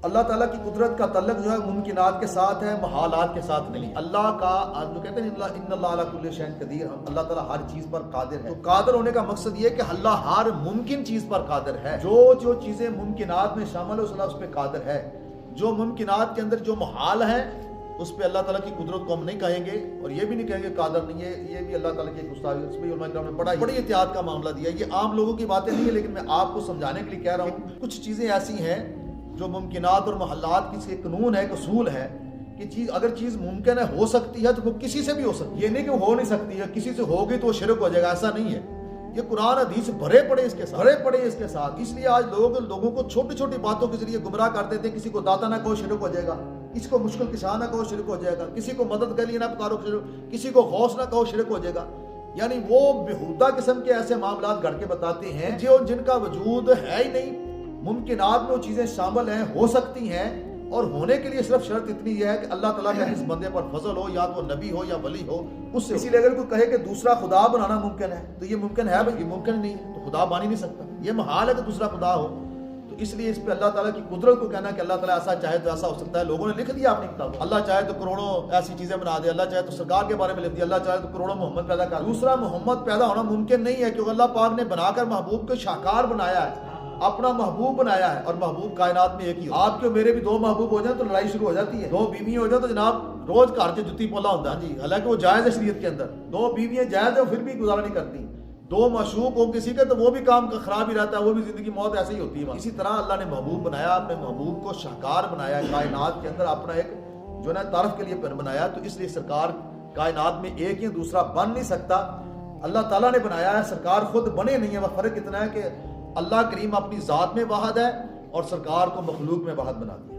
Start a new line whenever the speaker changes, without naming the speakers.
اللہ تعالیٰ کی قدرت کا تعلق جو ہے ممکنات کے ساتھ ہے، محالات کے ساتھ نہیں۔ اللہ کا جو کہتے ہیں ان اللہ علی کل شیء قدیر، اللہ تعالیٰ ہر چیز پر قادر ہے۔ تو قادر ہونے کا مقصد یہ ہے کہ اللہ ہر ممکن چیز پر قادر ہے۔ جو چیزیں ممکنات میں شامل ہے اس پہ قادر ہے۔ جو ممکنات کے اندر جو محال ہیں اس پہ اللہ تعالیٰ کی قدرت کو ہم نہیں کہیں گے، اور یہ بھی نہیں کہیں گے قادر نہیں ہے۔ یہ بھی اللہ تعالیٰ کی ایک گستاخی ہے، اس پہ علماء کرام نے بڑی احتیاط کا معاملہ دیا ہے۔ یہ عام لوگوں کی باتیں نہیں ہیں، لیکن میں آپ کو سمجھانے کے لیے کہہ رہا ہوں۔ کچھ چیزیں ایسی ہیں جو ممکنات اور محلات کی ایک قانون ہے، ایک اصول ہے کہ اگر چیز ممکن ہے، ہو سکتی ہے، تو وہ کسی سے بھی ہو سکتی ہے۔ یہ نہیں کہ ہو نہیں سکتی ہے، کسی سے ہوگی تو وہ شرک ہو جائے گا، ایسا نہیں ہے۔ یہ قرآن حدیث بھرے پڑے اس کے ساتھ۔ اس لیے آج لوگوں کو چھوٹی چھوٹی باتوں کے ذریعے گمراہ کر دیتے ہیں۔ کسی کو داتا نہ کہو شرک ہو جائے گا، کسی کو مشکل کشا نہ کہو شرک ہو جائے گا، کسی کو مدد کے لیے نہ پکارو شرک، کسی کو غوث نہ کہو شرک ہو جائے گا۔ یعنی وہ بےہودہ قسم کے ایسے معاملات گھڑ کے بتاتے ہیں جن کا وجود ہے ہی نہیں۔ ممکنات میں وہ چیزیں شامل ہیں، ہو سکتی ہیں، اور ہونے کے لیے صرف شرط اتنی ہے کہ اللہ تعالیٰ کا اس بندے پر فضل ہو، یا تو نبی ہو یا ولی ہو اس سے۔ اسی لیے اگر کوئی کہے کہ دوسرا خدا بنانا ممکن ہے تو یہ ممکن ہے بھائی، یہ ممکن نہیں ہے تو خدا بن ہی نہیں سکتا۔ یہ محال ہے کہ دوسرا خدا ہو۔ تو اس لیے اس پہ اللہ تعالیٰ کی قدرت کو کہنا کہ اللہ تعالیٰ ایسا چاہے تو ایسا ہو سکتا ہے، لوگوں نے لکھ دیا اپنی کتاب۔ اللہ چاہے تو کروڑوں ایسی چیزیں بنا دے، اللہ چاہے تو سرکار کے بارے میں لکھ دیا، اللہ چاہے تو کروڑوں محمد پیدا کر۔ دوسرا محمد پیدا ہونا ممکن نہیں ہے، کیونکہ اللہ پاک نے بنا کر محبوب کو شاہکار بنایا ہے، اپنا محبوب بنایا ہے، اور محبوب کائنات میں ایک ہی۔ آپ کے میرے بھی دو محبوب ہو جائیں تو لڑائی شروع ہو جاتی ہے۔ دو بیویاں ہو جائیں تو جناب روز گھر سے جتی پولا ہوتا ہے جی، حالانکہ وہ جائز ہے شریعت کے اندر۔ دو بیویاں جائز ہے، پھر بھی گزارا نہیں کرتی۔ دو معشوق ہو کسی کا تو وہ بھی کام کا خراب ہی رہتا ہے، وہ بھی زندگی موت ایسے ہی ہوتی ہے۔ اسی طرح اللہ نے محبوب بنایا، اپنے محبوب کو شاہکار بنایا ہے، کائنات کے اندر اپنا ایک جو ہے تعارف کے لیے بنایا۔ تو اس لیے سرکار کائنات میں ایک ہی، دوسرا بن نہیں سکتا۔ اللہ تعالیٰ نے بنایا ہے، سرکار خود بنے نہیں ہے۔ وہ فرق اتنا ہے کہ اللہ کریم اپنی ذات میں واحد ہے اور سرکار کو مخلوق میں واحد بنا دیا۔